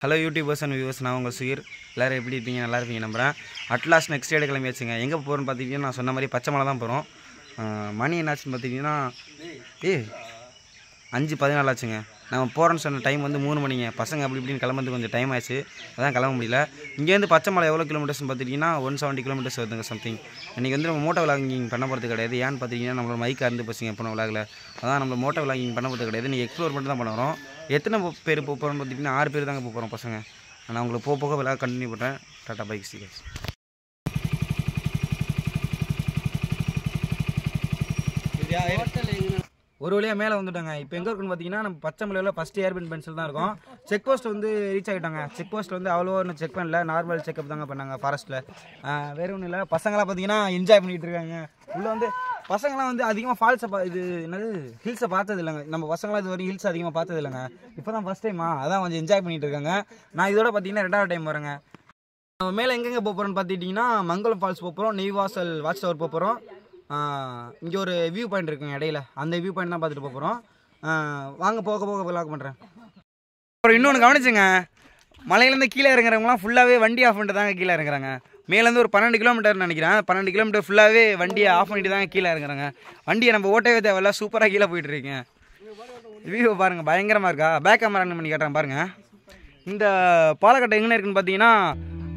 Hello YouTubers and viewers, நான் உங்கள் சுகீர். எல்லோரும் எப்படி இருப்பீங்க? நல்லா இருப்பீங்க நம்புகிறேன். அட்லாஸ்ட் நெக்ஸ்ட் டே கிளம்பியாச்சுங்க. எங்கே போகிறோன்னு பார்த்திங்கன்னா, நான் சொன்ன மாதிரி பச்சை மலை தான் போகிறோம். மணி என்னாச்சுன்னு பார்த்திங்கன்னா 5:14 ஆச்சுங்க. நம்ம போகிறோன்னு சொன்ன டைம் வந்து 3 மணிங்க. பசங்க அப்படி இப்படின்னு கிளம்புறது கொஞ்சம் டைம் ஆச்சு, அதான் கிளம்ப முடியல. இங்கேருந்து பச்சை மலை எவ்வளோ கிலோமீட்டர்ஸ்னு பார்த்திங்கன்னா 170 கிலோமீட்டர்ஸ் வருதுங்க சம்திங். இன்றைக்கி வந்து நம்ம மோட்டோ விளாகிங் பண்ண போகிறது கிடையாது. ஏன்னு பார்த்தீங்கன்னா நம்மளோட மைக் அறுந்து போச்சுங்க போன விளாகில். அதான் நம்ம மோட்டோ விளாகிங் பண்ண போகிறது கிடையாது. நீங்கள் எக்ஸ்ப்ளோர் மட்டும் தான் பண்ண வரோம். எத்தனை பேர் போகிறோன்னு பார்த்தீங்கன்னா 6 பேர் தாங்க போகிறோம் பசங்க. நான் உங்களுக்கு போக விளாக கண்டினியூ பண்ணுறேன். Tata bike stickers. ஒரு வழியாக மேலே வந்துட்டாங்க. இப்போ எங்கே இருக்குன்னு பார்த்தீங்கன்னா நம்ம பச்சை மலையில் ஃபஸ்ட்டு ஏர்பின் பென்சில் தான் இருக்கும். செக் போஸ்ட் வந்து ரீச் ஆகிட்டாங்க. செக் போஸ்ட் வந்து அவ்வளோ ஒன்றும் செக் பண்ணல, நார்மல் செக்அப் தாங்க பண்ணாங்க ஃபாரஸ்ட்டில். வேறு ஒன்றும் இல்லை. பசங்களாம் பார்த்தீங்கன்னா என்ஜாய் பண்ணிகிட்டு இருக்காங்க. உள்ளே வந்து பசங்களாம் வந்து அதிகமாக ஃபால்ஸை இது என்னது ஹில்ஸை பார்த்தது இல்லைங்க. நம்ம பசங்களாம் இது வரைக்கும் ஹில்ஸ் அதிகமாக பார்த்தது இல்லைங்க. இப்போ தான் ஃபஸ்ட் டைமா, அதான் கொஞ்சம் என்ஜாய் பண்ணிகிட்டு இருக்காங்க. நான் இதோட பார்த்தீங்கன்னா 2வது டைம் வரேங்க. மேலே எங்கெங்கே போக போகிறோன்னு பார்த்துட்டிங்கன்னா மங்களம் ஃபால்ஸ் போக போகிறோம், நெய்வாசல் வாட்ச் டவர் போக போகிறோம். இங்கே ஒரு வியூ பாயிண்ட் இருக்குங்க இடையில, அந்த வியூ பாயிண்ட் தான் பார்த்துட்டு போக போகிறோம். வாங்க போக விளாக் பண்ணுறேன். அப்புறம் இன்னொன்று கவனிச்சுங்க, மலையிலேருந்து கீழே இறங்குறவங்களாம் ஃபுல்லாகவே வண்டி ஆஃப் பண்ணிட்டு தாங்க கீழே இறங்குறாங்க. மேலேருந்து ஒரு 12 கிலோமீட்டர்னு நினைக்கிறேன். 12 கிலோமீட்டர் ஃபுல்லாகவே வண்டியை ஆஃப் பண்ணிட்டு தாங்க கீழே இறங்குறாங்க. வண்டியை நம்ம ஓட்டவே தேவையில்ல, சூப்பராக கீழே போயிட்டுருக்கீங்க. வியூ பாருங்கள், பயங்கரமாக இருக்கா? பேக் கேமரா பண்ணி கேட்டேன் பாருங்கள். இந்த பாலக்கட்டை எங்கே இருக்குன்னு பார்த்தீங்கன்னா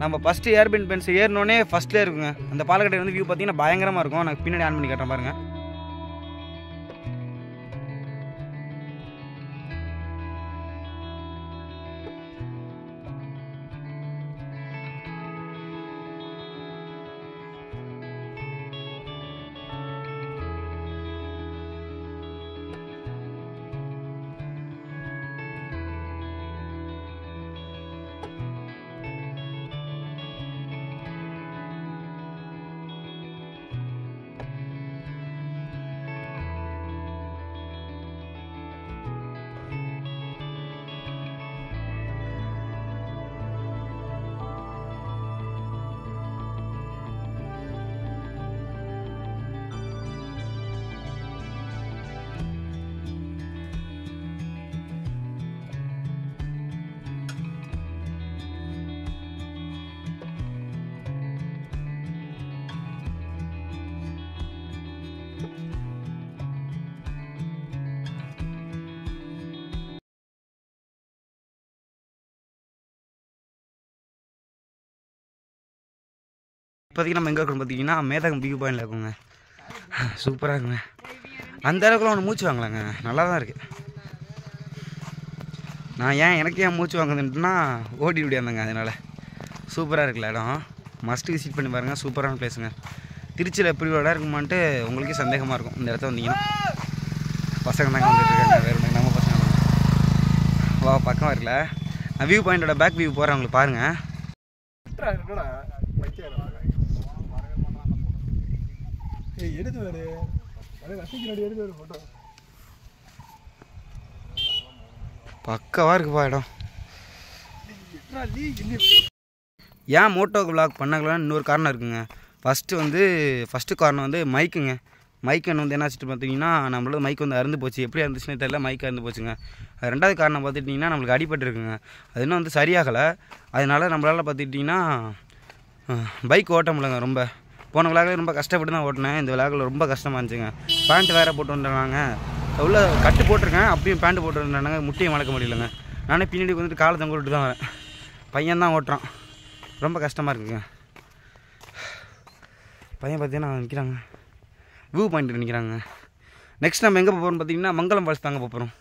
நம்ம ஃபஸ்ட்டு ஏர்பின் பென்ஸ் ஏறினோடனே ஃபஸ்ட்லேயே இருக்குங்க. அந்த பாலக்கட்டை வந்து வியூ பார்த்தீங்கன்னா பயங்கரமாக இருக்கும். நான் பின்னாடி ஆன் பண்ணி காட்டுறேன் பாருங்கள். இப்போதைக்கு நம்ம எங்கே இருக்கோம் பார்த்தீங்கன்னா மேதகம் வியூ பாயிண்டில் இருக்குங்க. சூப்பராக இருக்குங்க. அந்த அளவுக்குலாம் ஒன்று மூச்சு வாங்கலாங்க, நல்லா தான் இருக்குது. நான் எனக்கு ஏன் மூச்சு வாங்குதுன்ட்டுனா ஓடி வந்தேங்க, அதனால். சூப்பராக இருக்குல்ல இடம். மஸ்ட்டு விசிட் பண்ணி பாருங்கள், சூப்பரான பிளேஸுங்க. திருச்சியில் எப்படி இடம் இருக்குமான்ட்டு உங்களுக்கே சந்தேகமாக இருக்கும். இந்த இடத்த வந்தீங்கன்னா பசங்க தாங்க வந்துட்டு இருக்காங்க, வேறு நம்ம பசங்க வா பக்கம் இருக்குல்ல. நான் வியூ பாயிண்டோட பேக் வியூ போகிறேன், உங்களுக்கு பாருங்கள். பக்கவா இருக்குப்பா இடம். ஏன் மோட்டோ விளாக் பண்ணாங்களான்னு இன்னொரு காரணம் இருக்குங்க. ஃபஸ்ட்டு காரணம் வந்து மைக்குங்க. மைக்கன் வந்து என்ன ஆச்சுட்டு பார்த்தீங்கன்னா நம்மளோட மைக் வந்து அறுந்து போச்சு. எப்படி இருந்துச்சுன்னே தெரியல, மைக் அறுந்து போச்சுங்க. 2வது காரணம் பார்த்துட்டிங்கன்னா நம்மளுக்கு அடிபட்டுருக்குங்க. அது இன்னும் வந்து சரியாகலை. அதனால நம்மளால் பார்த்துக்கிட்டிங்கன்னா பைக் ஓட்ட முடியலங்க. ரொம்ப போன விளாகில் ரொம்ப கஷ்டப்பட்டு தான் ஓட்டினேன். இந்த விளாகில் ரொம்ப கஷ்டமாக இருந்துச்சுங்க. பேண்ட் வேறு போட்டு வந்துட்டாங்க. உள்ள கட்டு போட்டிருக்கேன், அப்பயும் பேண்ட்டு போட்டு வந்துட்டாங்க. முட்டையை மறக்க முடியலங்க. நானே பின்னாடி வந்துட்டு காலை தொங்க விட்டு தான் வரேன். பையன் தான் ஓட்டுறான், ரொம்ப கஷ்டமாக இருக்குங்க. பையன் பார்த்தீங்கன்னா நிற்கிறாங்க, வியூ பாயிண்ட் நிற்கிறாங்க. நெக்ஸ்ட் நம்ம எங்கே போகிறோம்னு பார்த்தீங்கன்னா மங்களம் ஃபால்ஸ் தாங்க போகிறோம்.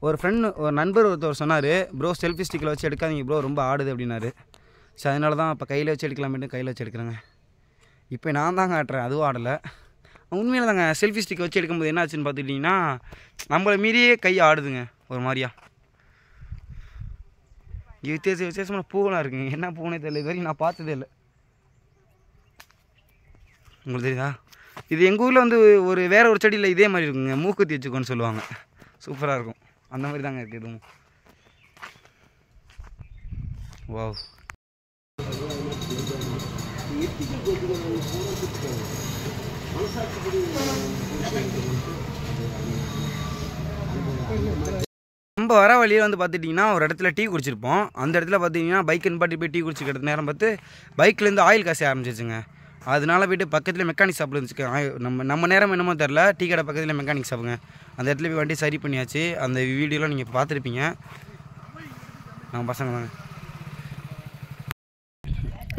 ஒரு நண்பர் ஒருத்தர் சொன்னார், ப்ரோ செல்ஃபி ஸ்டிக்கில் வச்சு எடுக்காதீங்க ப்ரோ, ரொம்ப ஆடுது அப்படின்னாரு. ஸோ அதனால தான் இப்போ கையில் வச்சு எடுக்கலாமேட்டு கையில் வச்சு எடுக்கிறேங்க. இப்போ நான் தாங்க ஆட்டுறேன், அதுவும் ஆடலை. உண்மையில தாங்க செல்ஃபி ஸ்டிக் வச்சு எடுக்கும்போது என்ன ஆச்சுன்னு பார்த்துட்டிங்கன்னா நம்மளை மீறியே கை ஆடுதுங்க ஒரு மாதிரியா. வித்தியாசமான பூவெல்லாம் இருக்குங்க. என்ன பூனே தெரியல, இது வரைக்கும் நான் பார்த்ததே இல்லை. உங்களுக்கு தெரியுதா? இது எங்கள் ஊரில் வந்து வேறு ஒரு செடியில் இதே மாதிரி இருக்குங்க, மூக்குத்தி வச்சுக்கோன்னு சொல்லுவாங்க. சூப்பராக இருக்கும். அந்த மாதிரி தாங்க இருக்குது இதுவும். வாவ். நம்ம வர வழியில் வந்து பார்த்துட்டிங்கன்னா ஒரு இடத்துல டீ குடிச்சிருப்போம். அந்த இடத்துல பார்த்தீங்கன்னா பைக் நிப்பாட்டி போய் டீ குடிச்சிக்கிறது நேரம் பார்த்து பைக்லேருந்து ஆயில் காசு ஆரம்பிச்சிச்சுங்க. அதனால போய்ட்டு பக்கத்தில் மெக்கானிக் ஷாப்பில் இருந்துச்சு. நம்ம நேரம் என்னமோ தெரில, டீ கடை பக்கத்தில் மெக்கானிக் ஷாப்புங்க. அந்த இடத்துல போய் வண்டி சரி பண்ணியாச்சு. அந்த வீடியோலாம் நீங்கள் பார்த்துருப்பீங்க. நம்ம பசங்க தாங்க.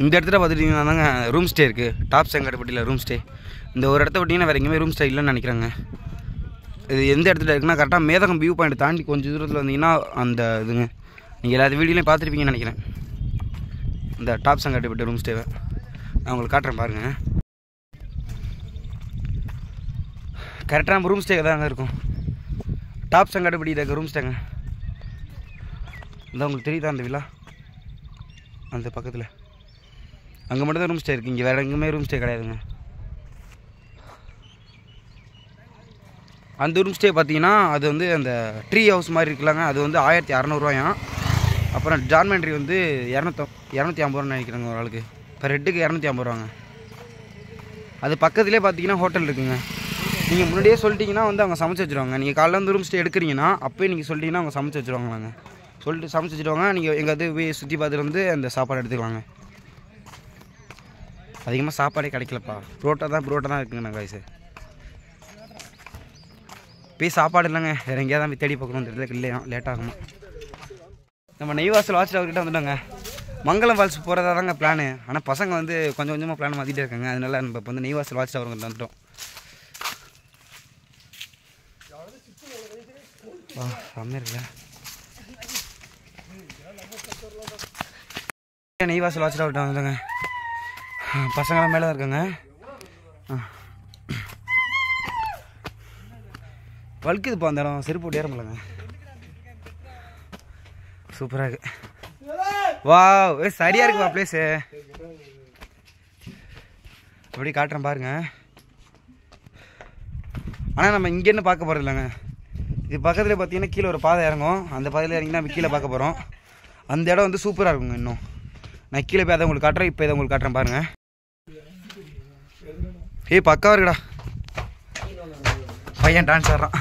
இந்த இடத்துல பார்த்துட்டிங்கன்னா தாங்க ரூம் ஸ்டே இருக்குது. டாப் செங்கடப்பட்டியில் ரூம் ஸ்டே. இந்த ஒரு இடத்த விட்டிங்கன்னா வேறு எங்கேயுமே ரூம் ஸ்டே இல்லைன்னு நினைக்கிறாங்க. இது எந்த இடத்துல இருக்குன்னா கரெக்டாக மேதகம் வியூ பாயிண்ட் தாண்டி கொஞ்சம் தூரத்தில் வந்தீங்கன்னா அந்த இதுங்க. நீங்கள் எல்லா வீடியோலையும் பார்த்துருப்பீங்கன்னு நினைக்கிறேன். இந்த டாப் செங்கடப்பட்டி ரூம் ஸ்டேவை நான் உங்களுக்கு காட்டுறேன் பாருங்கள். கரெக்டாக நம்ம ரூம் ஸ்டே தாங்க இருக்கும். டாப் செங்கடப்பட்டியில் இருக்க ரூம் ஸ்டேங்க. இந்த உங்களுக்கு தெரியுதா அந்த விழா? அந்த பக்கத்தில் அங்கே மட்டும் தான் ரூம் ஸ்டே இருக்குது. இங்கே வேறு எங்கேயுமே ரூம் ஸ்டே கிடையாதுங்க. அந்த ரூம் ஸ்டே பார்த்தீங்கன்னா அது வந்து அந்த ட்ரீ ஹவுஸ் மாதிரி இருக்கலாங்க. அது வந்து 1600 அப்புறம் ஜான்மெண்ட்ரி வந்து 250 நினைக்கிறேங்க ஒரு ஆளுக்கு. இப்போ ரெட்டுக்கு 250 அது பக்கத்துலேயே பார்த்தீங்கன்னா ஹோட்டல் இருக்குங்க. நீங்கள் முன்னாடியே சொல்லிட்டீங்கன்னா வந்து அவங்க சமைச்சு வச்சுருவாங்க. நீங்கள் காலைல வந்து ரூம் ஸ்டே எடுக்கிறீங்கன்னா அப்போயே நீங்கள் சொல்லிட்டீங்கன்னா அவங்க சமைச்சு வச்சுருவாங்களாங்க. சொல்லிட்டு சமைச்சு வச்சுருவாங்க. நீங்கள் எங்கேயாவது போய் சுற்றி பார்த்துட்டு வந்து அந்த சாப்பாடு எடுத்துக்கலாங்க. அதிகமாக சாப்பாடே கிடைக்கலப்பா. புரோட்டா தான் இருக்குங்கண்ணா காய்ஸ். போய் சாப்பாடு இல்லைங்க, வேறு எங்கேயா தான் போய் தேடி பார்க்கணும். தெரியல இல்லையா, லேட் ஆகணும். நம்ம நெய்வாசல் வாட்ச் டவர்கிட்ட வந்துட்டோங்க. மங்களம் ஃபால்ஸ் போகிறதா தாங்க பிளானு. ஆனால் பசங்க வந்து கொஞ்சம் கொஞ்சமாக பிளான் மாற்றிட்டே இருக்காங்க. அதனால நம்ம இப்போ வந்து நெய்வாசல் வாட்ச் டவர்கிட்ட வந்துட்டோம். செம்மையாக இருக்குல்ல. நெய்வாசல் வாட்ச் டவர்கிட்ட வந்துட்டோங்க. பசங்களாம் மேலே தான் இருக்காங்க. வழுக்குதுப்பா அந்த இடம். செருப்பு போட்டு ஏற முடியலங்க. சூப்பராக இருக்கு. வா சரியாக இருக்குப்பா பிளேஸு. அப்படி காட்டுறேன் பாருங்க. ஆனால் நம்ம இங்கேருந்து பார்க்க போகிறது இல்லைங்க. இது பக்கத்தில் பார்த்தீங்கன்னா கீழே ஒரு பாதை இறங்கும். அந்த பாதையில் இறங்கி நம்ம கீழே பார்க்க போகிறோம். அந்த இடம் வந்து சூப்பராக இருக்குங்க. இன்னும் நான் கீழே போய் அதை உங்களுக்கு காட்டுறேன். இப்போ இதை உங்களுக்கு காட்டுறேன் பாருங்கள். பக்காவாக இருக்குடா. பையன் டான்ஸ் ஆடுறான்.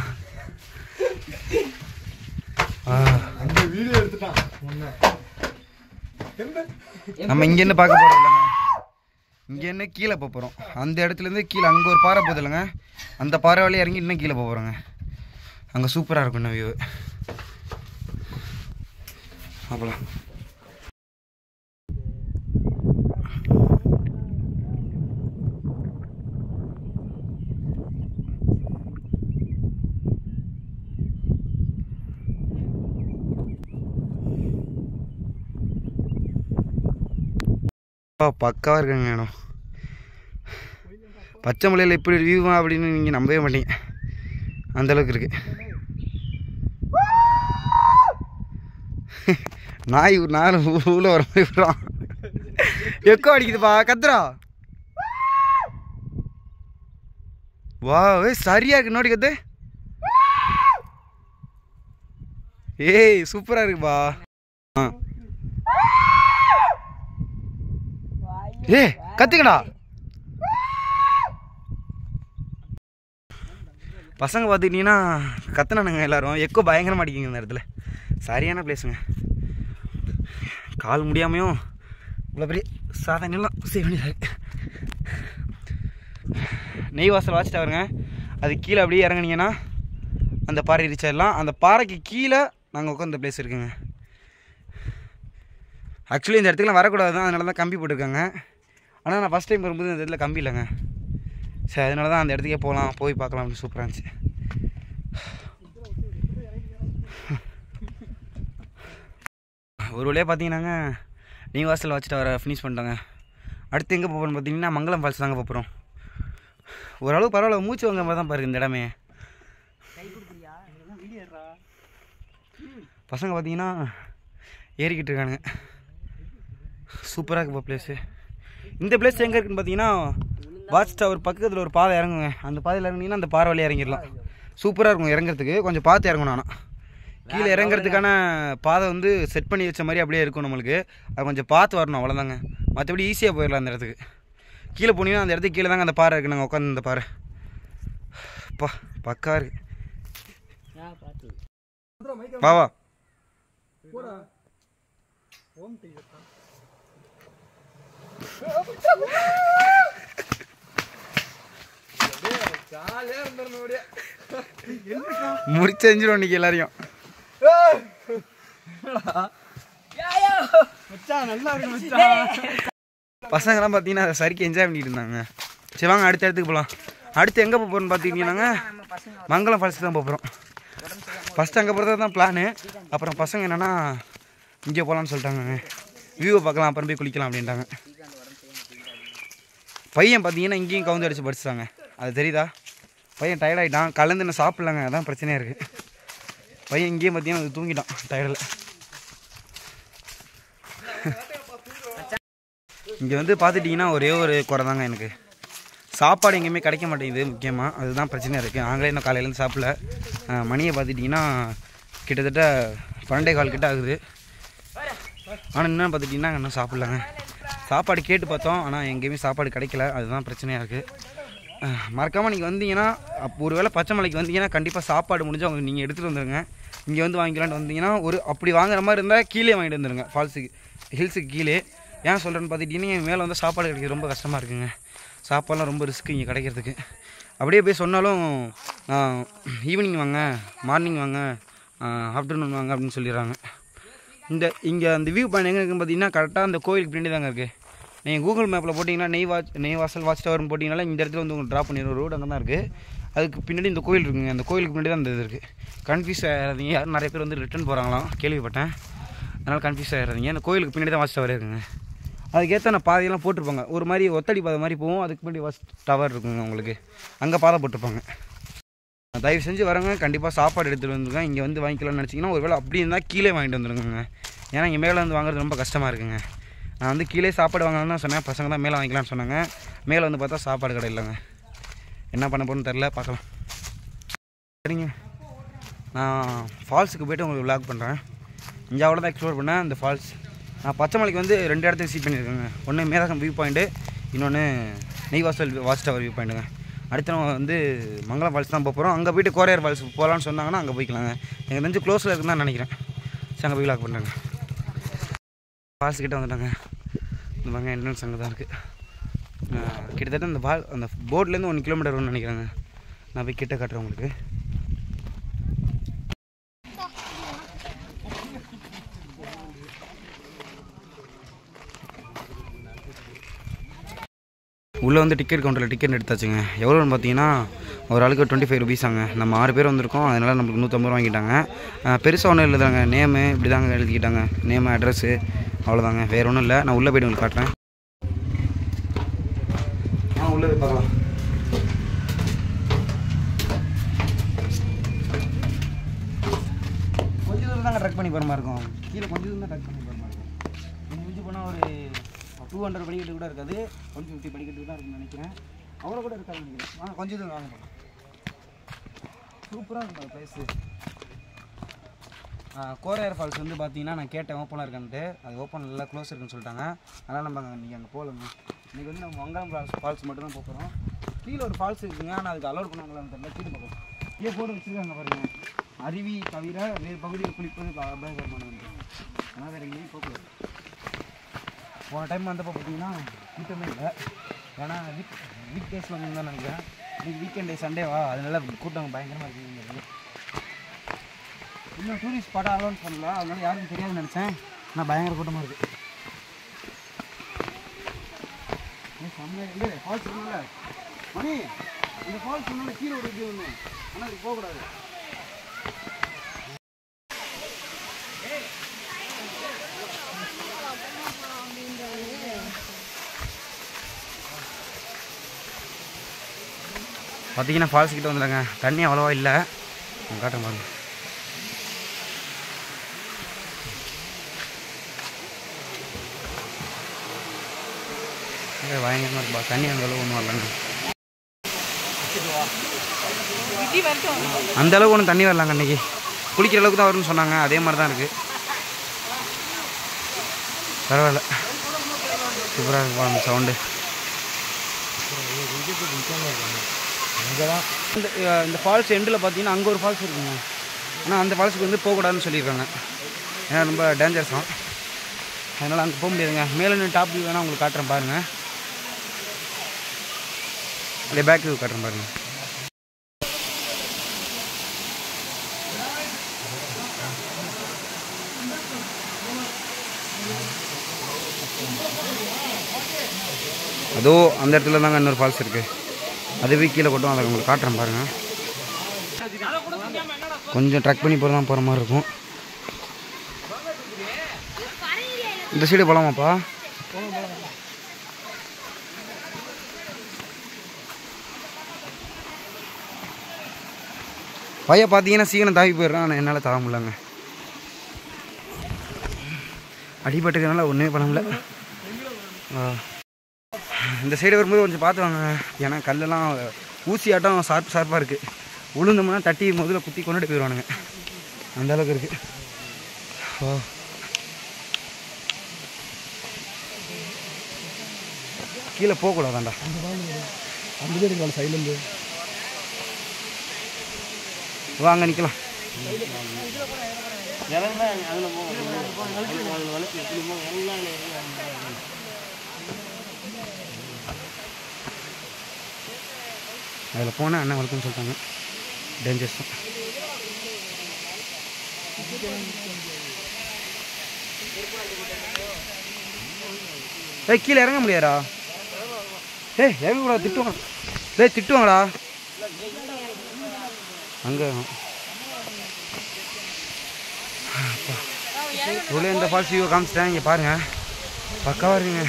நம்ம இங்கேருந்து பார்க்க போகிறோம் இல்லைங்க. இங்கேருந்து கீழே போக போகிறோம். அந்த இடத்துலேருந்து கீழே அங்கே ஒரு பாறை போகுது இல்லைங்க. அந்த பாறை வழியாக இறங்கி இன்னும் கீழே போக போகிறோங்க. அங்கே சூப்பராக இருக்கும் இன்னும் வியூ. அப்பலாம் பக்காவாக இருக்குங்க இடம். பச்சை மலையில் இப்படி வியூவா அப்படின்னு நீங்கள் நம்பவே மாட்டீங்க. அந்தளவுக்கு இருக்குது. நாய் உள்ள வர மாதிரி விடுறான். எக்கோ அடிக்குதுப்பா, கத்துறா. வா சரியா இருக்கு. நோடி கத்து. சூப்பராக இருக்குப்பா. கத்துக்கடா. பசங்க பார்த்துக்கிட்டிங்கன்னா கத்துனானுங்க எல்லோரும். எக்கோ பயங்கரமாக அடிக்குங்க இந்த இடத்துல. சரியான பிளேஸுங்க. கால் முடியாமையும் இவ்வளோ பெரிய சாதனைலாம் செய்ய வேண்டியதாக. நெய்வாசல் வாட்ச் டவருங்க. அது கீழே அப்படியே இறங்குனீங்கன்னா அந்த பாறை ரீச் ஆகிடலாம். அந்த பாறைக்கு கீழே நாங்கள் உட்காந்த பிளேஸ் இருக்குங்க. ஆக்சுவலி இந்த இடத்துக்குலாம் வரக்கூடாது தான், அதனால தான் கம்பி போட்டிருக்காங்க. ஆனால் நான் ஃபஸ்ட் டைம் வரும்போது இந்த இடத்துல கம்பி இல்லைங்க. சரி, அதனால தான் அந்த இடத்துக்கே போகலாம், போய் பார்க்கலாம் அப்படின்னு சூப்பராக இருந்துச்சு. ஒரு வழியாக பார்த்தீங்கன்னாங்க நெய்வாசல் வாட்ச் டவரை ஃபினிஷ் பண்ணிட்டாங்க. அடுத்து எங்கே போகிறோம்னு பார்த்தீங்கன்னா மங்களம் ஃபால்ஸ் தாங்க போகிறோம். ஓரளவு பரவாயில்ல, மூச்சு வாங்க மாதிரி தான் பாருங்க இந்த இடமே. பசங்க பார்த்தீங்கன்னா ஏறிக்கிட்டு இருக்கானுங்க. சூப்பராக இருக்குப்பா பிளேஸு. இந்த பிளேஸ் எங்கே இருக்குன்னு பார்த்தீங்கன்னா வாட்ச் டவர் பக்கத்தில் ஒரு பாதை இறங்குங்க. அந்த பாதையில் இறங்குனீங்கன்னா அந்த பாறை வழியாக இறங்கிடலாம். சூப்பராக இருக்கும் இறங்குறதுக்கு. கொஞ்சம் பார்த்து இறங்கணும். ஆனால் கீழே இறங்குறதுக்கான பாதை வந்து செட் பண்ணி வச்ச மாதிரி அப்படியே இருக்கும் நம்மளுக்கு. அது கொஞ்சம் பார்த்து வரணும், அவ்வளோதாங்க. மற்றபடி ஈஸியாக போயிடலாம் அந்த இடத்துக்கு. கீழே போனீங்கன்னா அந்த இடத்துக்கு கீழே தாங்க அந்த பாறை இருக்குது. நாங்கள் உட்காந்து இந்த பாறை பக்கா இருக்குது. வா வா முடிச்சிடும் இன்னைக்கு எல்லாரையும். பசங்கெல்லாம் பார்த்தீங்கன்னா அதை சரிக்கு என்ஜாய் பண்ணிட்டு இருந்தாங்க. சரி வாங்க அடுத்த இடத்துக்கு போகலாம். அடுத்து எங்கே போக போகிறோம்னு பார்த்தீங்கன்னாங்க மங்களம் ஃபால்ஸுக்கு தான் போகிறோம். ஃபஸ்ட்டு அங்கே போகிறது தான் பிளானு. அப்புறம் பசங்க என்னென்னா இங்கே போகலான்னு சொல்லிட்டாங்க. வியூவை பார்க்கலாம் அப்புறம் போய் குளிக்கலாம் அப்படின்ட்டாங்க. பையன் பார்த்தீங்கன்னா இங்கேயும் கவுந்து அடித்து படிச்சுட்டாங்க. அது தெரியுதா? பையன் டயர்டாகிட்டான். கலந்து இன்னும் சாப்பிட்லாங்க, அதான் பிரச்சனையாக இருக்குது. பையன் இங்கேயும் பார்த்தீங்கன்னா அது தூங்கிட்டான் டயர்டில். இங்கே வந்து பார்த்துட்டிங்கன்னா ஒரே ஒரு குறை தாங்க எனக்கு, சாப்பாடு எங்கேயுமே கிடைக்க மாட்டேங்குது முக்கியமாக. அதுதான் பிரச்சனையாக இருக்குது. நாங்களே இன்னும் காலையிலேருந்து சாப்பிடல. மணியை பார்த்துட்டிங்கன்னா கிட்டத்தட்ட 12:15 கிட்ட ஆகுது. ஆனால் இன்னும் பார்த்துட்டிங்கன்னா இன்னும் சாப்பிட்லாங்க. சாப்பாடு கேட்டு பார்த்தோம், ஆனால் எங்கேயுமே சாப்பாடு கிடைக்கல. அதுதான் பிரச்சனையாக இருக்குது. மறக்காமல் நீங்கள் வந்தீங்கன்னா ஒரு வேளை பச்சை மலைக்கு வந்தீங்கன்னா கண்டிப்பாக சாப்பாடு முடிஞ்சு அவங்க நீங்கள் எடுத்துகிட்டு வந்துடுங்க. இங்கே வந்து வாங்கிக்கலான்ட்டு வந்தீங்கன்னா ஒரு அப்படி வாங்குற மாதிரி இருந்தால் கீழே வாங்கிட்டு வந்துடுங்க, ஃபால்ஸுக்கு ஹில்ஸுக்கு கீழே. ஏன் சொல்கிறேன்னு பார்த்துட்டிங்கன்னா மேலே வந்து சாப்பாடு கிடைக்கிறது ரொம்ப கஷ்டமாக இருக்குங்க. சாப்பாடெலாம் ரொம்ப ரிஸ்க்கு இங்கே கிடைக்கிறதுக்கு. அப்படியே போய் சொன்னாலும் ஈவினிங் வாங்க, மார்னிங் வாங்க, ஆஃப்டர்நூன் வாங்க அப்படின்னு சொல்லிடுறாங்க. இங்கே அந்த வியூ பாயிண்ட் எங்கே இருக்குன்னு பார்த்தீங்கன்னா கரெக்டாக அந்த கோயிலுக்கு பின்னாடி தாங்க இருக்குது. நீங்கள் கூகுள் மேப்பில் போட்டிங்கன்னா நெய்வாசல் வாட்ச் டவர்னு போட்டிங்கனால இந்த இடத்துல வந்து உங்களுக்கு ட்ராப் பண்ணிடுற ரோடு அங்கே தான் இருக்குது. அதுக்கு பின்னாடி இந்த கோயில் இருக்குங்க. அந்த கோயிலுக்கு பின்னாடி தான் இந்த இது இருக்குது. கன்ஃபியூஸ் ஆகிடாதீங்க. யாரும் நிறைய பேர் வந்து ரிட்டர்ன் போகிறாங்களாம் கேள்விப்பட்டேன். அதனால் கன்ஃபியூஸ் ஆகிடாதீங்க. அந்த கோயிலுக்கு பின்னாடி தான் வாட்ச் டவர் இருக்குங்க. அதுக்கேற்ற நான் பாதையெல்லாம் போட்டிருப்பாங்க. ஒரு மாதிரி ஒத்தடி பாதை மாதிரி போகும். அதுக்கு முன்னாடி வாட்ச் டவர் இருக்குங்க உங்களுக்கு. அங்கே பாதை போட்டிருப்பாங்க. தயவு செஞ்சு வரங்க, கண்டிப்பாக சாப்பாடு எடுத்துகிட்டு வந்துருங்க. இங்கே வந்து வாங்கிக்கலாம்னு நினச்சிங்கன்னா ஒரு வேளை அப்படி இருந்தால் கீழே வாங்கிட்டு வந்துருங்க. ஏன்னா இங்கே மேலே வந்து வாங்குறது ரொம்ப கஷ்டமாக இருக்குங்க. நான் வந்து கீழே சாப்பாடு வாங்கலாம்னு தான் சொன்னேன். பசங்க தான் மேலே வாங்கிக்கலாம்னு சொன்னாங்க. மேலே வந்து பார்த்தா சாப்பாடு கடை இல்லைங்க. என்ன பண்ண போகணுன்னு தெரில, பார்க்கலாம். சரிங்க, நான் ஃபால்ஸுக்கு போய்ட்டு உங்களுக்கு விளாக் பண்ணுறேன். இங்கே அவ்வளோதான் எக்ஸ்ப்ளோர் பண்ணேன். அந்த ஃபால்ஸ் நான் பச்சை மலைக்கு வந்து 2 இடத்துக்கு விசிட் பண்ணியிருக்கேங்க. ஒன்று மேலகம் வியூ பாயிண்ட்டு, இன்னொன்று நெய்வாசல் வாட்ச் டவர் வியூ பாயிண்ட்டுங்க. அடுத்து நம்ம வந்து மங்களம் ஃபால்ஸ் தான் போகிறோம். அங்கே போய்ட்டு கோரையார் ஃபால்ஸ் போகலான்னு சொன்னாங்கன்னா அங்கே போய்க்கலாங்க. எனக்கு தெரிஞ்சு க்ளோஸில் இருக்குன்னு தான் நினைக்கிறேன். சரி அங்கே போய் விளாக் பண்ணுறேங்க. ஃபால்ஸ் கிட்டே வந்துட்டாங்க. இந்த மாதிரி என்ட்ரன்ஸ் அங்கே தான் இருக்குது. கிட்டத்தட்ட அந்த போட்லேருந்து 1 கிலோமீட்டர் வரும்னு நினைக்கிறேங்க. நான் போய் கிட்ட காட்டுறேன் உங்களுக்கு. உள்ளே வந்து டிக்கெட் கவுண்டரில் டிக்கெட் எடுத்தாச்சுங்க. எவ்வளோன்னு பார்த்தீங்கன்னா ஒரு ஆளுக்கு 25 ரூபீஸாங்க. நம்ம 6 பேர் வந்திருக்கோம். அதனால் நம்மளுக்கு 150 ரூபா வாங்கிட்டாங்க. பெருசாக ஒன்றும் இல்லை தாங்க, நேமு இப்படி தாங்க எழுதிக்கிட்டாங்க. நேமு அட்ரஸ்ஸு அவ்வளோதாங்க, வேறு ஒன்றும் இல்லை. நான் உள்ளே போய்ட்டு உங்களுக்கு காட்டுறேன். உள்ளே போய் பார்க்கலாம். கொஞ்சம் தூரம் தாங்க ட்ரக் பண்ணி போகிற மாதிரி இருக்கும். கீழே கொஞ்சம் தூரம் தான் ட்ரக் பண்ணி போகிற மாதிரி இருக்கும். முடிஞ்சு போனால் ஒரு 200 படிக்கட்டு கூட இருக்காது, 150 படிக்கட்டு தான் இருக்குன்னு நினைக்கிறேன். அவ்வளோ கூட இருக்காதுன்னு நினைக்கிறேன். வாங்க கொஞ்சம் தூரம் வாங்க போகலாம். சூப்பராக இருக்கும் ப்ளேஸு. கோரையார் ஃபால்ஸ் வந்து பார்த்தீங்கன்னா நான் கேட்டேன் ஓப்பனாக இருக்கான்ட்டு. அது ஓப்பன் நல்லா க்ளோஸ் இருக்குன்னு சொல்லிட்டாங்க. அதனால் நம்ம இன்றைக்கி அங்கே போகலங்க. இன்றைக்கி வந்து நம்ம மங்களம் ஃபால்ஸ் மட்டும் தான் போகிறோம். கீழே ஒரு ஃபால்ஸ் இருக்குங்க, ஆனால் அதுக்கு அலோட் பண்ணுவாங்களான்னு தெரியல. கீழே பார்ப்போம். ஏன் போட்டு வச்சுருக்காங்க பாருங்கள், அருவி தவிர வேறு பகுதியில் குளிப்பது அபாயகரமானது. ஆனால் வேறு எங்கேயும் போகக்கூடாது. போன டைம் வந்தப்போ பார்த்தீங்கன்னா கூட்டமே இல்லை. ஏன்னா வீக் டேஸில் வந்து தான் நினைக்கிறேன். இன்றைக்கி வீக்கெண்டே சண்டேவா, அதனால கூட்டம் பயங்கரமாக இருக்குங்க. இன்னும் டூரிஸ்ட் ஸ்பாட்டாக அலோன்ஸ் பண்ணல, அதனால யாருக்கும் தெரியாதுன்னு நினச்சேன். ஆனால் பயங்கர கூட்டமாக இருக்குது. செம்மையாக ஃபால்ஸ் சொன்னால மணி, இந்த ஃபால்ஸ் சொன்னால கீழே ஒரு இது ஒன்று, ஆனால் அதுக்கு போகக்கூடாது. பார்த்தீங்கன்னா ஃபால்ஸ் கிட்ட வந்துடுங்க. தண்ணி அவ்வளோவா இல்லை, காட்டுறேன் பாருங்க. பயங்கரமாக இருக்குப்பா, தண்ணி அந்த அளவு ஒன்றும் வரலங்க. அந்த அளவுக்கு ஒன்றும் தண்ணி வரலாங்க. அன்றைக்கி குளிக்கிற அளவுக்கு தான் வரும்னு சொன்னாங்க, அதே மாதிரி தான் இருக்குது. பரவாயில்ல, சூப்பராக இருக்குப்பா அந்த சவுண்டு. இந்த ஃபால்ஸ் எண்டில் பார்த்தீங்கன்னா அங்கே ஒரு ஃபால்ஸ் இருக்குங்க. ஆனால் அந்த ஃபால்ஸுக்கு வந்து போகக்கூடாதுன்னு சொல்லியிருக்காங்க, ஏன்னா ரொம்ப டேஞ்சரஸ் தான். அதனால் அங்கே போக முடியாதுங்க. மேலே நின்று டாப் வியூ வேணால் உங்களுக்கு காட்டுறேன் பாருங்கள். அப்படியே பேக் வியூ காட்டுறேன் பாருங்கள். அதோ அந்த இடத்துல தாங்க இன்னொரு ஃபால்ஸ் இருக்குது, அதுவே கீழே கொட்டும். அதை உங்களுக்கு காட்டுறேன் பாருங்கள். கொஞ்சம் ட்ரக் பண்ணி போகிற மாதிரி இருக்கும். இந்த சைடு போகலாமாப்பா? பையன் பார்த்தீங்கன்னா சீக்கிரம் தாவி போயிடுறான், ஆனால் என்னால் தாவ முடியலங்க. அடிபட்டுக்கிறதுனால ஒன்றுமே பண்ண முடியல. இந்த சைடு வரும்போது கொஞ்சம் பார்த்து வாங்க, ஏன்னா கல்லெல்லாம் ஊசி ஆட்டம் ஷார்ப்பாக இருக்குது. உளுந்தோம்னா தட்டி முதல்ல குத்தி கொண்டுட்டு போயிடுவானுங்க, அந்தளவுக்கு இருக்குது. கீழே போகக்கூடாதாண்டா, அந்த பேர் சைட்லேருந்து வாங்க நிற்கலாம். அதில் போனால் அண்ணன் வளர்க்குன்னு சொல்லிட்டாங்க, டேஞ்சர்ஸ் தான். கீழே இறங்க முடியாதா? இறங்கக்கூடாது, திட்டுவாங்க. திட்டுவாங்கடா அங்கே. இவ்வளோ இந்த ஃபால்ஸ் வியூ காமிச்சிட்டேன், இங்கே பாருங்கள், பக்காவாக இருக்குங்க.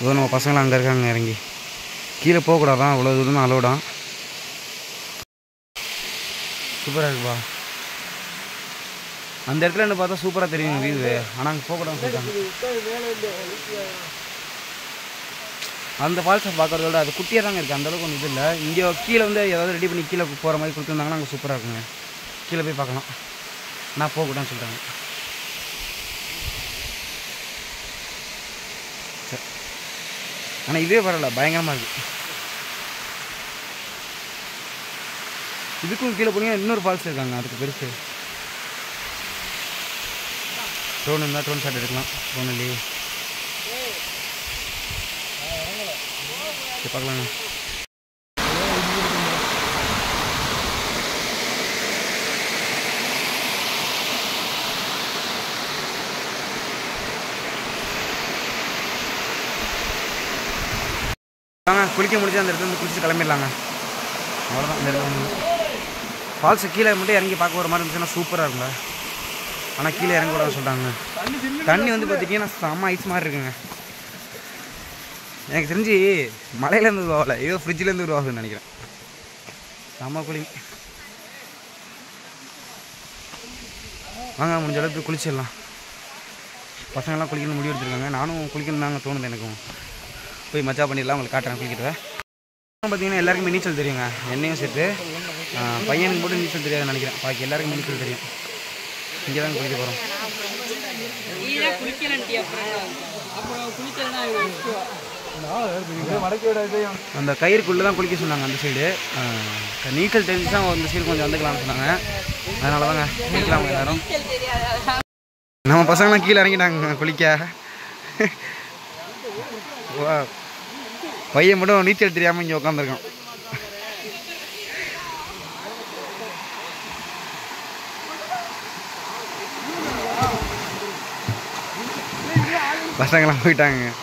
நம்ம பசங்களாம் அங்கே இருக்காங்க, இறங்கி கீழே போகக்கூடாதான், அவ்வளோ தூரம் தான் அலோடான். சூப்பராக இருக்குப்பா. அந்த இடத்துல என்ன பார்த்தா சூப்பராக தெரியும் வியூ, ஆனால் அங்கே போகக்கூடாதுன்னு சொல்லிட்டாங்க. அந்த ஃபால்ஸை பார்க்குறத விட அது குட்டியாக தாங்க இருக்குது, அந்தளவுக்கு ஒன்றும் இது இல்லை. இங்கே கீழே வந்து ஏதாவது ரெடி பண்ணி கீழே போகிற மாதிரி கொடுத்துருந்தாங்கன்னா அங்கே சூப்பராக இருக்குங்க, கீழே போய் பார்க்கலாம். ஆனால் போகக்கூடாதுன்னு சொல்லிட்டாங்க. சரி, ஆனால் இதே பரவாயில்ல, பயங்கரமாக இருக்குது. இதுக்கும் கீழே போனீங்கன்னா இன்னொரு ஃபால்ஸ் இருக்காங்க, அதுக்கு பெருசு. ட்ரோன் இருந்தால் ட்ரோன் ஷாட் எடுக்கலாம், ட்ரோன் இல்லையே. சரி பார்க்கலாங்க. வாங்க குளிக்க முடிச்சு அந்த இடத்துல வந்து குளிச்சு கிளம்பிடலாங்க, அவ்வளோதான். இந்த இடத்துல ஃபால்ஸு கீழே மட்டும் இறங்கி பார்க்க ஒரு மாதிரி இருந்துச்சுன்னா சூப்பராக இருக்குங்க, ஆனால் கீழே இறங்கக்கூடாதுன்னு சொல்லிட்டாங்க. தண்ணி வந்து பார்த்துட்டிங்கன்னா செம்ம ஐஸ் மாதிரி இருக்குங்க. எனக்கு தெரிஞ்சு மலையிலேருந்து உருவாகலை, ஏதோ ஃப்ரிட்ஜிலேருந்து உருவாகுதுன்னு நினைக்கிறேன். செம்ம குளி. வாங்க முடிஞ்ச அளவுக்கு குளிச்சிடலாம். பசங்கள்லாம் குளிக்கணும்னு முடிவு எடுத்துருக்காங்க, நானும் குளிக்கணும் தாங்க தோணுது எனக்கும். போய் மஜா பண்ணிடலாம், உங்களுக்கு காட்டுறேன் குளிக்கிறத. பார்த்தீங்கன்னா எல்லாருக்குமே நீச்சல் தெரியுங்க, என்னையும் சேர்த்து. பையனுக்கு மட்டும் நீச்சல் தெரியாதுன்னு நினைக்கிறேன், பாக்கி எல்லாருக்குமே நீச்சல் தெரியும். இங்கே தான் குளிக்க போகிறோம். அந்த கயிறுக்குள்ளே தான் குளிக்க சொன்னாங்க அந்த சைடு. நீச்சல் தெரிஞ்சுச்சா அந்த சைடு கொஞ்சம் வந்துக்கலாம்னு சொன்னாங்க, அதனால தாங்க குளிக்கலாம் எல்லாரும். நம்ம பசங்களாம் கீழே இறங்கிட்டாங்க குளிக்க. பையன் மட்டும் நீச்சல் தெரியாமல் இங்கே உட்காந்துருக்கான். பசங்களாம் போயிட்டாங்க.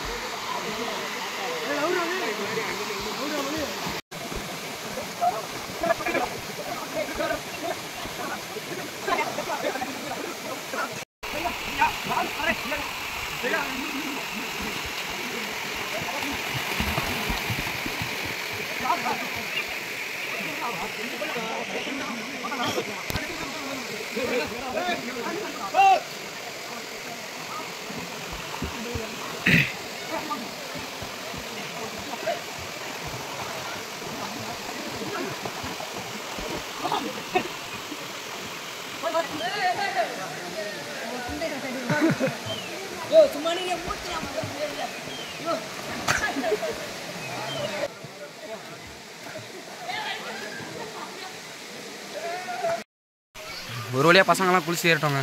ஒரு வழியாக பசங்கள்லாம் குளிச்சு ஏறிட்டோங்க.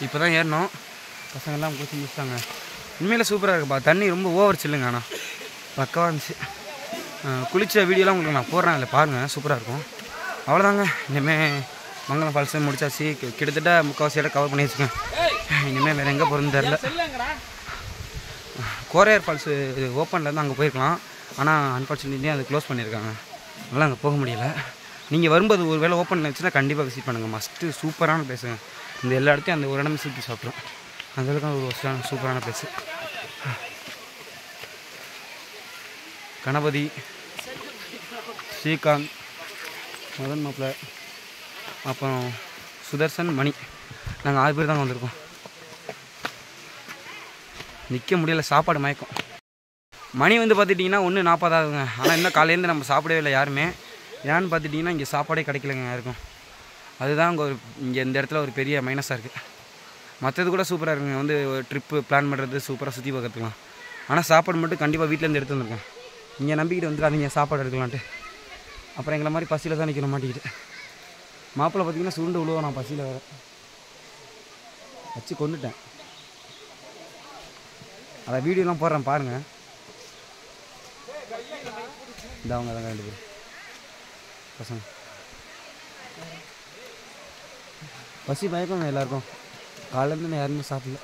இப்போ தான் ஏறினோம். பசங்கள்லாம் குளிச்சு முடிச்சிட்டாங்க. உண்மையில் சூப்பராக இருக்குப்பா. தண்ணி ரொம்ப ஓவர் சில்லுங்க. ஆனால் பக்கவாக இருந்துச்சு. குளிச்ச வீடியோலாம் உங்களுக்கு நான் போடுறேன், அதில் பாருங்கள், சூப்பராக இருக்கும். அவ்வளோதாங்க. இனிமேல் மங்களம் ஃபால்ஸு முடிச்சாச்சு. கிட்டத்தட்ட முக்கால்வாசி இடம் கவர் பண்ணி வச்சுக்கேன். இனிமேல் வேறு எங்கே போகிறதுன்னு தெரில. கோரையார் ஃபால்ஸு ஓப்பன்லேருந்து அங்கே போயிருக்கலாம். ஆனால் அன்ஃபார்ச்சுனேட்லி அது க்ளோஸ் பண்ணியிருக்காங்க. அதனால் அங்கே போக முடியல. நீங்கள் வரும்போது ஒரு வேளை ஓப்பன் இருந்துச்சுன்னா கண்டிப்பாக விசிட் பண்ணுங்கள். மஸ்ட்டு சூப்பரான பிளேஸுங்க. இந்த எல்லா இடத்தையும் அந்த ஒரு இடமே சுற்றி சாப்பிட்றோம். அந்தளவுக்கு ஒரு சூப்பரான பிளேஸு. கணபதி, ஸ்ரீகாந்த், மதன் மாப்பிள்ள, அப்புறம் சுதர்சன், மணி, நாங்கள் 6 பேர் தாங்க வந்திருக்கோம். நிற்க முடியல, சாப்பாடு மயக்கம். மணி வந்து பார்த்துட்டிங்கன்னா 1:40 ஆகுங்க. ஆனால் இன்னும் காலையிலேருந்து நம்ம சாப்பிடவே இல்லை யாருமே. ஏன்னு பார்த்துட்டிங்கன்னா இங்கே சாப்பாடே கிடைக்கலங்க யாருக்கும். அதுதான் இங்கே இந்த இடத்துல ஒரு பெரிய மைனஸாக இருக்குது. மற்றது கூட சூப்பராக இருக்குங்க. வந்து ஒரு ட்ரிப்பு பிளான் பண்ணுறது, சூப்பராக சுற்றி பார்க்கறதுக்கலாம். ஆனால் சாப்பாடு மட்டும் கண்டிப்பாக வீட்டிலேருந்து எடுத்து வந்திருக்கேன். இங்கே நம்பிக்கிட்டு வந்துடாதீங்க சாப்பாடு எடுக்கலான்ட்டு. அப்புறம் எங்களை மாதிரி பசியில் தான் நிற்கிற மாட்டிக்கிட்டு. மாப்பிள்ளை பார்த்திங்கன்னா சுருண்டு விழுவோம். நான் பசியில் வேறு வச்சு கொண்டுட்டேன். அதை வீடியோலாம் போடுறேன் பாருங்கள். இந்த அவங்க தாங்க 2 பேர் பசங்க. பசி பயக்கம் எல்லாருக்கும். காலையிலேருந்து யாருமே சாப்பிடல.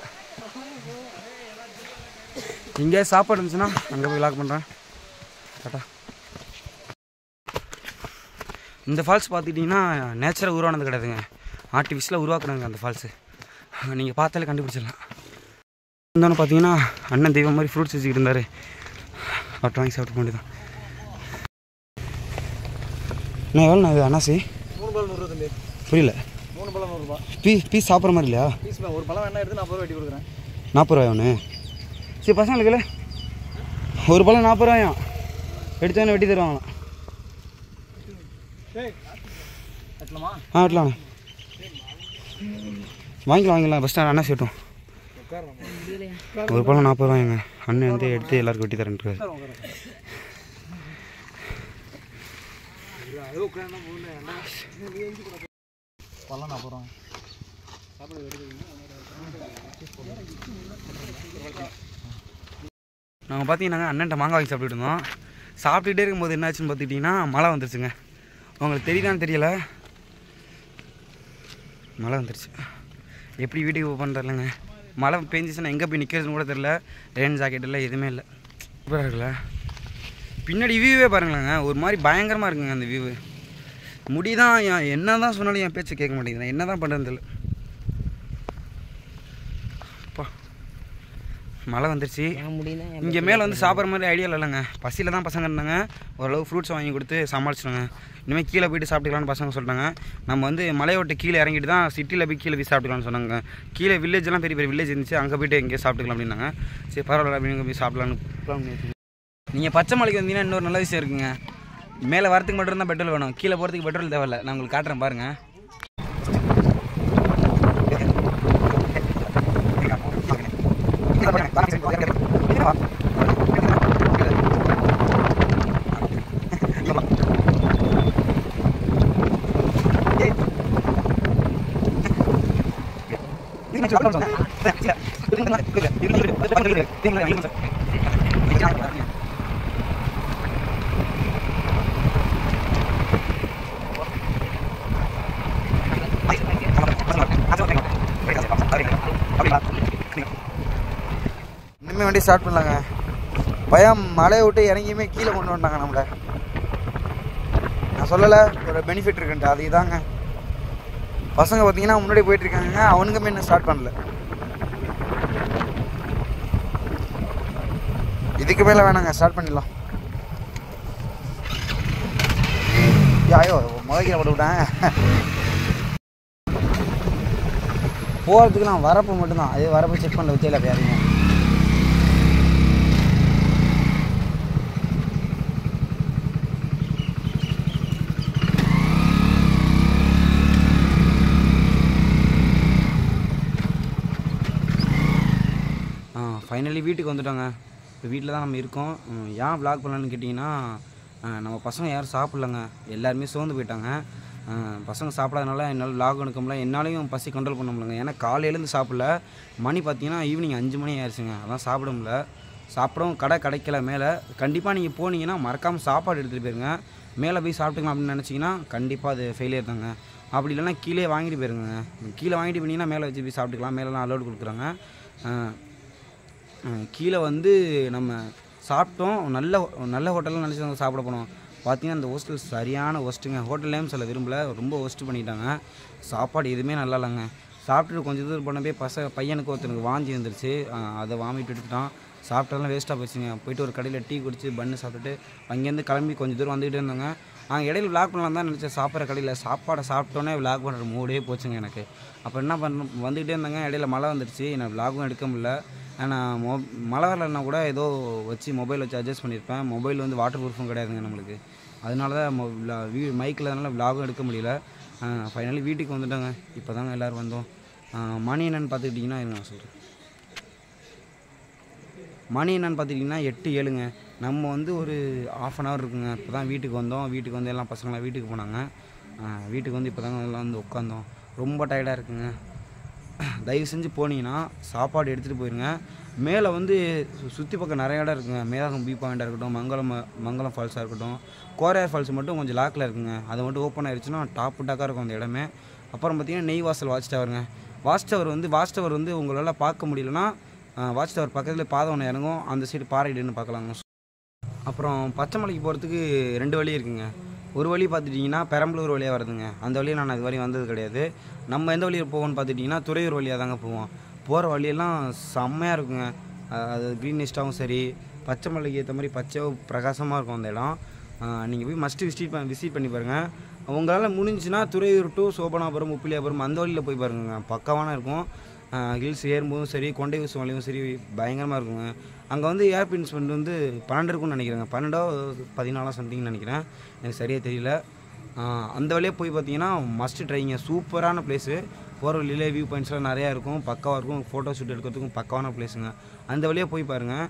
இங்கே சாப்பாடு இருந்துச்சுன்னா அங்கே போய் லாக் பண்ணுறேன். கரெக்டா. இந்த ஃபால்ஸ் பார்த்துக்கிட்டிங்கன்னா நேச்சுரல் உருவானது கிடையாதுங்க. ஆர்டிஃபிஷியலாக உருவாக்குறாங்க அந்த ஃபால்ஸு. நீங்கள் பார்த்தாலே கண்டுபிடிச்சிடலாம். இருந்தாலும் பார்த்தீங்கன்னா அண்ணன் தெய்வம் மாதிரி ஃப்ரூட்ஸ் வச்சுக்கிட்டு இருந்தார். அவர்கிட்ட வாங்கி சாப்பிட்டு வேண்டியதான். நான் எவ்வளோ இது அனாசி? 3 பழம் 100 ரூபா. புரியல. 3 பழம் 100 ரூபா. பீஸ் சாப்பிட்ற மாதிரி இல்லையா? பீஸ் ஒரு பழம் வேணா எடுத்து 40 ரூபா வெட்டி கொடுக்குறேன். 40 ரூபாய் ஒன்று. சரி பசங்களுக்கு ஒரு பழம் 40 ரூபாயா எடுத்தோன்னே வெட்டி தருவாங்களாம். வெட்டலாமா? வெட்டலாம். வாங்கிக்கலாம் பஸ் ஸ்டாண்ட் அனாசி வெட்டும். ஒரு பழம் 40 ரூபாய்ங்க. அண்ணன் வந்து எடுத்து எல்லாருக்கும் வெட்டி தரேன்ட்டு. பழம் 40 ரூபா. நாங்கள் பார்த்தீங்கன்னா அண்ணன்ட்ட மாங்காய் வாங்கி சாப்பிட்டுட்டு இருந்தோம். சாப்பிட்டுக்கிட்டே இருக்கும்போது என்னாச்சுன்னு பார்த்துக்கிட்டிங்கன்னா மழை வந்துருச்சுங்க. உங்களுக்கு தெரியுதான்னு தெரியல, மழை வந்துருச்சு. எப்படி வீட்டுக்கு போக பண்ணுறதில்லங்க. மழை பெஞ்சிச்சுன்னா எங்கே போய் நிற்கிறதுன்னு கூட தெரில. ரெயின் ஜாக்கெட் இல்லை, எதுவுமே இல்லை. சூப்பராக இருக்குல்ல. பின்னாடி வியூவே பாருங்களேங்க, ஒரு மாதிரி பயங்கரமாக இருக்குங்க அந்த வியூவு. முடிதான் என்ன தான் சொன்னாலும் என் பேச்சு கேட்க மாட்டேங்குது. என்ன தான் பண்ணுறது இல்லை. அப்பா மழை வந்துருச்சு. இங்கே மேலே வந்து சாப்பிட்ற மாதிரி ஐடியா இல்லைங்க. பசியில் தான் பசங்க இருந்தாங்க. ஓரளவு ஃப்ரூட்ஸ் வாங்கி கொடுத்து சமாளிச்சிட்டாங்க. இனிமேல் கீழே போய்ட்டு சாப்பிட்டுக்கலான்னு பசங்க சொல்லிட்டாங்க. நம்ம வந்து மலையை விட்டு கீழே இறங்கிட்டு தான் சிட்டியில் போய் கீழே போய் சாப்பிட்டுக்கலான்னு சொன்னாங்க. கீழே வில்லேஜெலாம் பெரிய பெரிய வில்லேஜ் இருந்துச்சு, அங்கே போய்ட்டு எங்கேயே சாப்பிட்டுக்கலாம் அப்படின்னாங்க. சரி பரவாயில்ல அப்படின்னு போய் சாப்பிட்லான்னு பிளான் பண்ணி. நீங்கள் பச்சை மலைக்கு வந்தீங்கன்னா இன்னொரு நல்ல விஷயம் இருக்குங்க. மேலே வரத்துக்கு மட்டும் தான் பெட்ரோல் வேணும், கீழே போகிறதுக்கு பெட்ரோல் தேவையில்லை. நான் உங்களுக்கு காட்டுறேன் பாருங்கள். இனிமேல் வண்டி ஸ்டார்ட் பண்ணலாங்க. பயம் மலையை விட்டு இறங்கியுமே கீழே கொண்டு வந்துட்டாங்க நம்மளை. நான் சொல்லலை ஒரு பெனிஃபிட் இருக்குன்ட்டு, அது இதாங்க. பசங்க பார்த்தீங்கன்னா முன்னாடி போயிட்டுருக்காங்க, அவனுக்குமே இன்னும் ஸ்டார்ட் பண்ணல. இதுக்கு மேலே வேணாங்க, ஸ்டார்ட் பண்ணிடலாம். ஐயோ முதல்ல போட்டு விட்டேன். போகிறதுக்கு நான் வரப்பு மட்டும்தான், அது வரப்பு செக் பண்ண வச்சே இல்லை யாருங்க. ஃபைனலி வீட்டுக்கு வந்துட்டோங்க. இப்போ வீட்டில் தான் நம்ம இருக்கோம். ஏன் vlog பண்ணலான்னு கேட்டிங்கன்னா, நம்ம பசங்க யாரும் சாப்பிட்லங்க. எல்லாருமே சோர்ந்து போயிட்டாங்க. பசங்க சாப்பிடாதனால என்னால் vlog எடுக்க முடியல. என்னாலையும் பசி கண்ட்ரோல் பண்ண முடியலங்க. ஏன்னா காலையிலேருந்து சாப்பிடல. மணி பார்த்தீங்கன்னா ஈவினிங் 5 மணி ஆயிடுச்சுங்க. அதான் சாப்பிட முடியல. சாப்பிடவும் கிடைக்கல மேலே. கண்டிப்பாக நீங்கள் போனீங்கன்னா மறக்காமல் சாப்பாடு எடுத்துகிட்டு போயிருங்க. மேலே போய் சாப்பிட்டுக்கலாம் அப்படின்னு நினச்சிங்கன்னா கண்டிப்பாக அது ஃபெயிலியர் தாங்க. அப்படி இல்லைன்னா கீழே வாங்கிட்டு போயிருங்க. கீழே வாங்கிட்டு போனீங்கன்னா மேலே வச்சு போய் சாப்பிட்டுக்கலாம். மேலெலாம் அலோடு கொடுக்குறாங்க. கீழே வந்து நம்ம சாப்பிட்டோம். நல்ல ஹோட்டலில் நினச்சி நாங்கள் சாப்பிட போனோம். பார்த்தீங்கன்னா அந்த ஹோஸ்டல் சரியான ஒஸ்ட்டுங்க. ஹோட்டல் நேம் சொல்ல விரும்பல, ரொம்ப ஒஸ்ட்டு பண்ணிட்டாங்க. சாப்பாடு எதுவுமே நல்லா இல்லைங்க. சாப்பிட்டுட்டு கொஞ்சம் தூரம் போன போய் பையனுக்கு ஒருத்தனுக்கு வாந்தி வந்துருச்சு. அதை வாமிட்டு எடுத்துட்டான். சாப்பிட்டதெல்லாம் வேஸ்ட்டாக போச்சுங்க. போயிட்டு ஒரு கடையில் டீ குடிச்சு பன்னு சாப்பிட்டுட்டு அங்கேருந்து கிளம்பி கொஞ்சம் தூரம் வந்துக்கிட்டே இருந்தாங்க. இடையில vlog பண்ணலாம் தான் நினச்சேன். சாப்பிட்ற கடையில் சாப்பாடை சாப்பிட்டோன்னே vlog பண்ணுற மூடே போச்சுங்க எனக்கு. அப்போ என்ன பண்ணணும், வந்துக்கிட்டே இருந்தாங்க. இடையில மழை வந்துடுச்சு. நான் vlogகும் எடுக்க முடியல. நான் மழை வரலன்னா கூட ஏதோ வச்சு மொபைல் வச்சு அட்ஜஸ்ட் பண்ணியிருப்பேன். மொபைல் வந்து வாட்டர் ப்ரூஃபும் கிடையாதுங்க நம்மளுக்கு. அதனால தான் மைக்கில் அதனால் vlogகும் எடுக்க முடியல. ஃபைனலி வீட்டுக்கு வந்துட்டோங்க. இப்போ தாங்க எல்லோரும் வந்தோம். மணி என்னென்னு பார்த்துக்கிட்டிங்கன்னா நான் சொல்கிறேன். மணி என்னென்னு பார்த்துக்கிட்டிங்கன்னா 8:07ங்க. நம்ம வந்து ஒரு 1/2 hour இருக்குங்க. இப்போ தான் வீட்டுக்கு வந்தோம். வீட்டுக்கு வந்து எல்லாம் பசங்களாம் வீட்டுக்கு போனாங்க. வீட்டுக்கு வந்து இப்போ தாங்க எல்லாம் வந்து உட்காந்தோம். ரொம்ப டயர்டாக இருக்குங்க. தயவு செஞ்சு போனீங்கன்னா சாப்பாடு எடுத்துகிட்டு போயிருங்க. மேலே வந்து சுற்றி பக்கம் நிறைய இடம் இருக்குங்க. மேதாகம் வியூ பாயிண்டாக இருக்கட்டும், மங்களம் ஃபால்ஸாக இருக்கட்டும், கோரையார் ஃபால்ஸ் மட்டும் கொஞ்சம் லாக்கில் இருக்குங்க. அது மட்டும் ஓப்பன் ஆயிடுச்சுன்னா டாக்காக இருக்கும் அந்த இடமே. அப்புறம் பார்த்திங்கன்னா நெய்வாசல் வாட்ச் டவருங்க. வாட்ச் டவர் வந்து உங்களால் பார்க்க முடியலன்னா வாட்ச் டவர் பக்கத்தில் பாதை ஒன்று இறங்கும். அந்த சைடு பாறையிடுன்னு பார்க்கலாங்க. அப்புறம் பச்சைமலைக்கு போகிறதுக்கு 2 வழி இருக்குங்க. ஒரு வழி பார்த்துட்டிங்கன்னா பெரம்பலூர் வழியாக வருதுங்க. அந்த வழியை நான் இது வரையும் வந்தது கிடையாது. நம்ம எந்த வழியில் போவோம்னு பார்த்துட்டிங்கன்னா துறையூர் வழியாக தாங்க போவோம். போகிற வழியெல்லாம் செம்மையாக இருக்குங்க. அது க்ரீனிஸ்டாகவும் சரி, பச்சைமலைக்கு ஏற்ற மாதிரி பச்சையாக பிரகாசமாக இருக்கும் அந்த இடம். நீங்கள் போய் மஸ்ட்டு விசிட் பண்ணி பாருங்கள். உங்களால் முடிஞ்சுன்னா துறையூர் டு சோபனாபுரம், உப்பிலியாபுரம் அந்த வழியில் போய் பாருங்க. பக்காவான இருக்கும். ஹில்ஸ் ஏறும்போதும் சரி, கொண்டை ஊசி மலையும் சரி பயங்கரமாக இருக்குங்க. அங்கே வந்து ஏர்பின் ஸ்பெண்ட் வந்து 12 இருக்குன்னு நினைக்கிறேங்க. 12-14 சம்திங்னு நினைக்கிறேன். எனக்கு சரியாக தெரியல. அந்த வழியாக போய் பார்த்தீங்கன்னா மஸ்ட் ட்ரைங்க. சூப்பரான பிளேஸு. போகிற வழியிலே வியூ பாயிண்ட்ஸ்லாம் நிறையா இருக்கும். பக்காவாக இருக்கும். ஃபோட்டோ ஷூட் எடுக்கிறதுக்கும் பக்காவான பிளேஸுங்க. அந்த வழியாக போய் பாருங்கள்.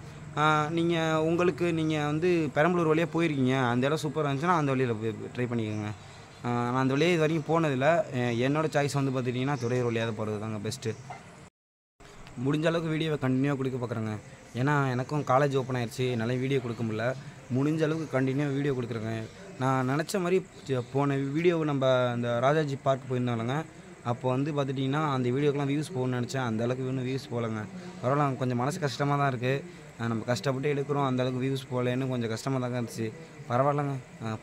நீங்கள் வந்து பெரம்பலூர் வழியாக போயிருக்கீங்க, அந்த இடம் சூப்பராக இருந்துச்சுன்னா அந்த வழியில் போய் ட்ரை பண்ணிக்கோங்க. நான் அந்த வழியாக இது வரைக்கும் போனதில்லை. என்னோடய சாய்ஸ் வந்து பார்த்துட்டிங்கன்னா துறையூர் வழியாக போகிறது தாங்க பெஸ்ட்டு. முடிஞ்ச அளவுக்கு வீடியோவை கண்டினியூவாக கொடுக்க பார்க்குறேங்க. ஏன்னா எனக்கும் காலேஜ் ஓப்பன் ஆயிடுச்சு. என்னால் வீடியோ கொடுக்க முடியல. முடிஞ்ச அளவுக்கு கண்டினியூவாக வீடியோ கொடுக்குறேங்க. நான் நினச்ச மாதிரி போன வீடியோ நம்ம அந்த ராஜாஜி பார்க் போயிருந்தாங்க. அப்போ வந்து பார்த்துட்டிங்கன்னா அந்த வீடியோக்கெலாம் வியூஸ் போகணும்னு நினச்சேன். அந்தளவுக்கு இன்னும் வியூஸ் போகலங்க. பரவாயில்ல, கொஞ்சம் மனசு கஷ்டமாக தான் இருக்குது. நம்ம கஷ்டப்பட்டு எடுக்கிறோம், அந்தளவுக்கு வியூஸ் போகலன்னு கொஞ்சம் கஷ்டமாக தாங்க இருந்துச்சு. பரவாயில்லங்க,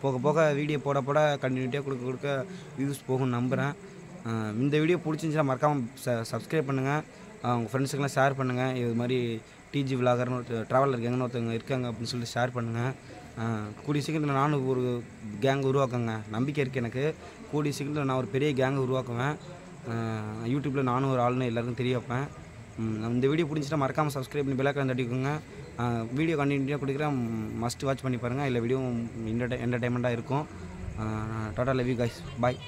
போக போக வீடியோ போட கண்டினியூட்டியாக கொடுக்க வியூஸ் போகும்னு நம்புகிறேன். இந்த வீடியோ பிடிச்சிருந்துச்சுன்னா மறக்காமல் சப்ஸ்கிரைப் பண்ணுங்கள். உங்கள் ஃப்ரெண்ட்ஸுக்கெல்லாம் ஷேர் பண்ணுங்கள். இது மாதிரி டிஜி விலாகர்னு ட்ராவலர் கேங்கன்னு ஒருத்தவங்க இருக்காங்க அப்படின்னு சொல்லிட்டு ஷேர் பண்ணுங்கள். கூடிய சீக்கிரத்தில் நானும் ஒரு கேங் உருவாக்குங்க. நம்பிக்கை இருக்குது எனக்கு. கூடிய சீக்கிரத்தில் நான் ஒரு பெரிய கேங்கை உருவாக்குவேன். யூடியூப்பில் நானும் ஒரு ஆளுன்னு எல்லாருக்கும் தெரிய வைப்பேன். இந்த வீடியோ பிடிச்சிட்டா மறக்காமல் சப்ஸ்கிரைப் பண்ணி பெல் ஐகான் தட்டிக்கோங்க. வீடியோ கண்டினியூட்டியாக கொடுக்குறேன். மஸ்ட் வாட்ச் பண்ணி பாருங்கள். இல்லை வீடியோ என்டர்டைன்மெண்ட்டாக இருக்கும். Tata love you guys. Bye.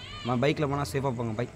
பைக்கில் போனால் சேஃபாக போங்க. பை.